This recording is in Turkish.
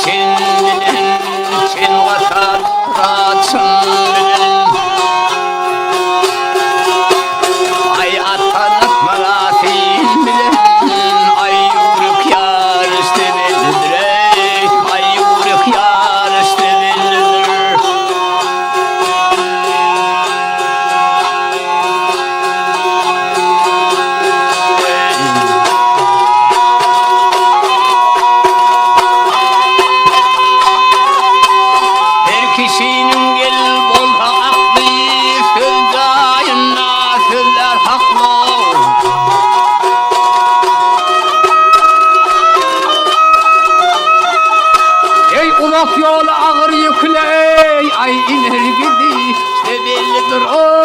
Çin bilin, Çin katar raçın bilin. Ay atanık marafin bilin. Ay yuruk yar üstünedir ey. Ay yuruk yar üstünedir. Her kişinin gel bolha aklı, söz dayına sözler haklı. Ey ulak yolu ağır yükley, ay iner gidi, işte bellidir o